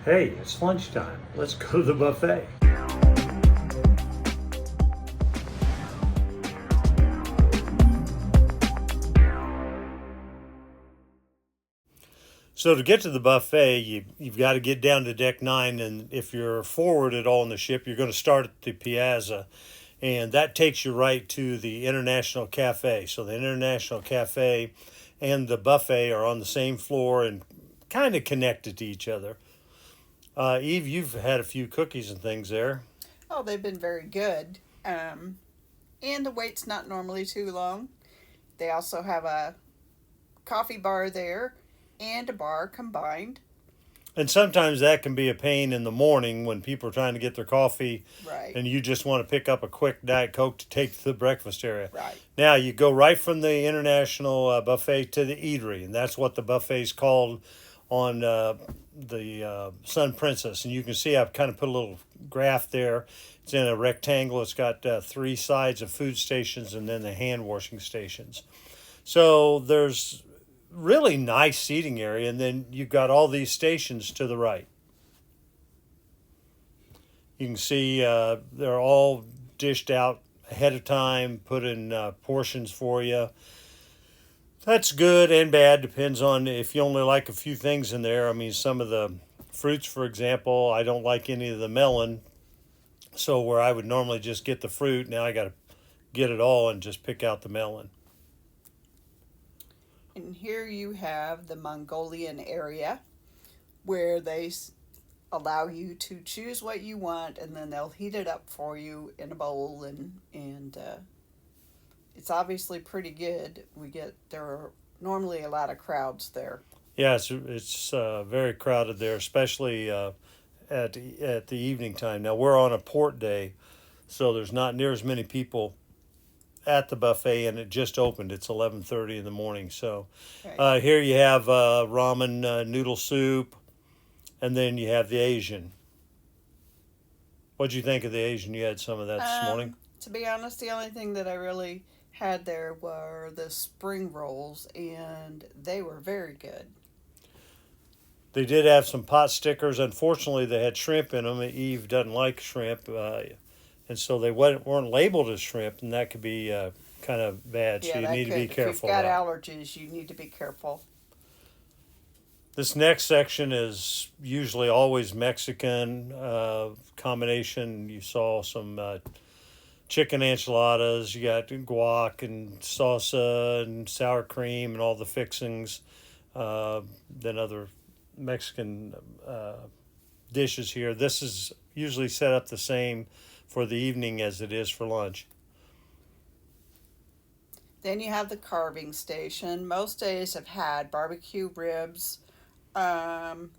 Hey, it's lunchtime. Let's go to the buffet. So to get to the buffet, you've got to get down to deck 9, and if you're forward at all in the ship, you're going to start at the piazza, and that takes you right to the International Cafe. So the International Cafe and the buffet are on the same floor and kind of connected to each other. Eve, you've had a few cookies and things there. Oh, they've been very good. And the wait's not normally too long. They also have a coffee bar there and a bar combined. And sometimes that can be a pain in the morning when people are trying to get their coffee Right, and you just want to pick up a quick Diet Coke to take to the breakfast area. right. Now you go right from the international buffet to the eatery, and that's what the buffet's called on the Sun Princess. And you can see I've kind of put a little graph there. It's in a rectangle. It's got three sides of food stations and then the hand washing stations. So there's really nice seating area, and then you've got all these stations to the right. You can see they're all dished out ahead of time, put in portions for you. That's good and bad, depends on if you only like a few things in there. I mean, some of the fruits, for example, I don't like any of the melon, so where I would normally just get the fruit, now I got to get it all and just pick out the melon. And here you have the Mongolian area where allow you to choose what you want, and then they'll heat it up for you in a bowl, and it's obviously pretty good. There are normally a lot of crowds there. Yeah, it's very crowded there, especially at the evening time. Now we're on a port day, so there's not near as many people at the buffet, and it just opened. It's 11:30 in the morning. So Okay. here you have ramen noodle soup, and then you have the Asian. What'd you think of the Asian? You had some of that this morning. To be honest, the only thing that I really had there were the spring rolls, and they were very good. They did have some pot stickers. Unfortunately, they had shrimp in them. Eve doesn't like shrimp, and so they weren't labeled as shrimp, and that could be kind of bad. So Yeah, you that need to be could. If you've careful of got that. allergies, you need to be careful. This next section is usually always Mexican combination. You saw some chicken enchiladas. You got guac and salsa and sour cream and all the fixings. Then other Mexican dishes here. This is usually set up the same for the evening as it is for lunch. Then you have the carving station. Most days have had barbecue ribs. Um,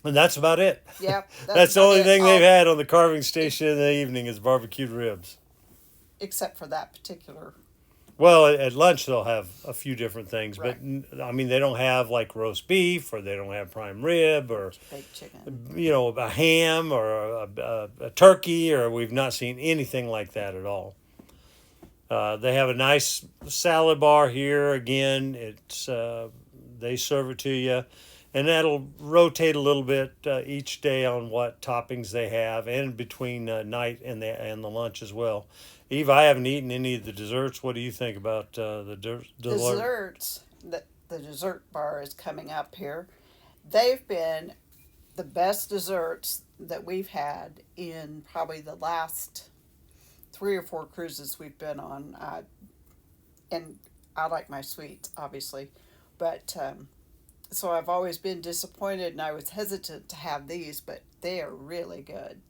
And that's about it. yep, that's That's the about only it. thing they've Oh, had on the carving station in the evening is barbecued ribs. except for that particular. Well, at lunch they'll have a few different things, but Right. I mean they don't have like roast beef, or they don't have prime rib, or Baked chicken. a ham, or a turkey, or we've not seen anything like that at all. They have a nice salad bar here. Again, it's they serve it to you, and that'll rotate a little bit each day on what toppings they have, and between night and the lunch as well. Eve, I haven't eaten any of the desserts. What do you think about dessert? Desserts. The dessert bar is coming up here. They've been the best desserts that we've had in probably the last 3 or 4 cruises we've been on. And I like my sweets, obviously, but so I've always been disappointed, and I was hesitant to have these, but they are really good.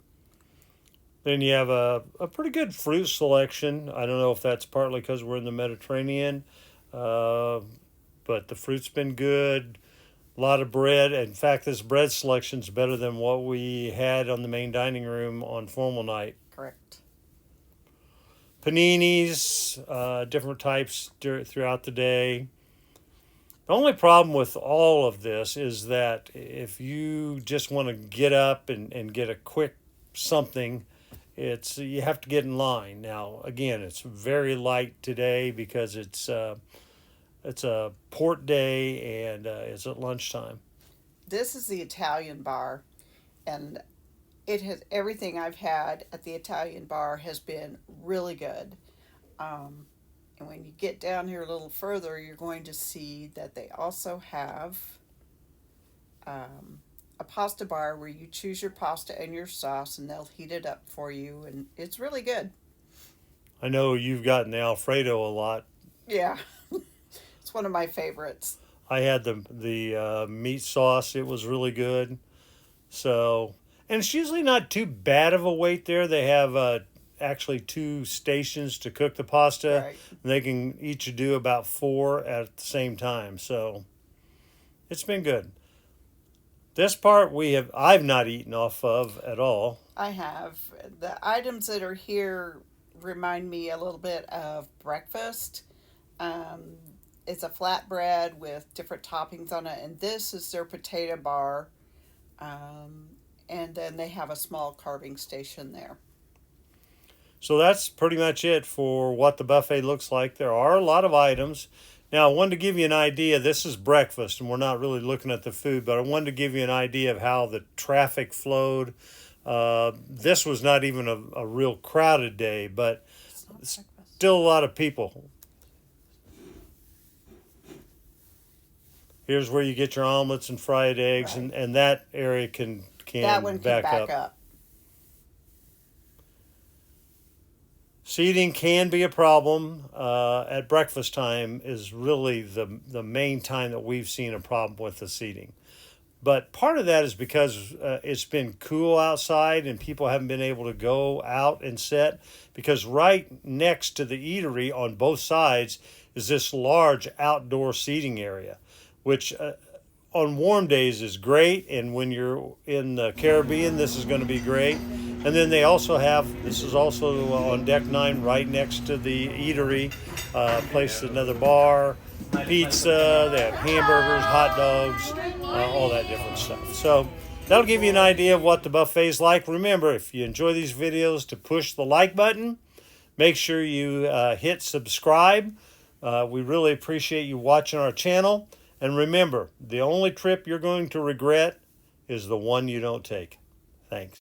Then you have a pretty good fruit selection. I don't know if that's partly because we're in the Mediterranean, uh, but the fruit's been good. A lot of bread. In fact, this bread selection's better than what we had on the main dining room on formal night. Correct. Paninis, different types throughout the day. The only problem with all of this is that if you just want to get up and get a quick something, it's you have to get in line. Now, again, it's very light today because it's a port day and it's at lunchtime. This is the Italian bar, and it has everything I've had at the Italian bar has been really good. And when you get down here a little further, you're going to see that they also have um, a pasta bar where you choose your pasta and your sauce, and they'll heat it up for you, and it's really good. I know you've gotten the Alfredo a lot. Yeah, it's one of my favorites. I had the meat sauce. It was really good. So, and it's usually not too bad of a wait there. They have actually two stations to cook the pasta. Right. And they can each do about four at the same time. So it's been good. This part I've not eaten off of at all. I have. The items that are here remind me a little bit of breakfast. Um, it's a flatbread with different toppings on it, and this is their potato bar. Um, and then they have a small carving station there. So that's pretty much it for what the buffet looks like. There are a lot of items. Now, I wanted to give you an idea. This is breakfast, and we're not really looking at the food, but I wanted to give you an idea of how the traffic flowed. This was not even a real crowded day, but still a lot of people. Here's where you get your omelets and fried eggs, Right. and that area can That one can back back up. up. Seating can be a problem at breakfast time is really the main time that we've seen a problem with the seating. But part of that is because it's been cool outside and people haven't been able to go out and sit, because right next to the eatery on both sides is this large outdoor seating area, which on warm days is great, and when you're in the Caribbean, this is going to be great. And then they also have, this is also on deck 9 right next to the eatery, place another bar, pizza, they have hamburgers, hot dogs, all that different stuff. So that'll give you an idea of what the buffet's like. Remember, if you enjoy these videos, to push the like button. Make sure you hit subscribe. We really appreciate you watching our channel. And remember, the only trip you're going to regret is the one you don't take. Thanks.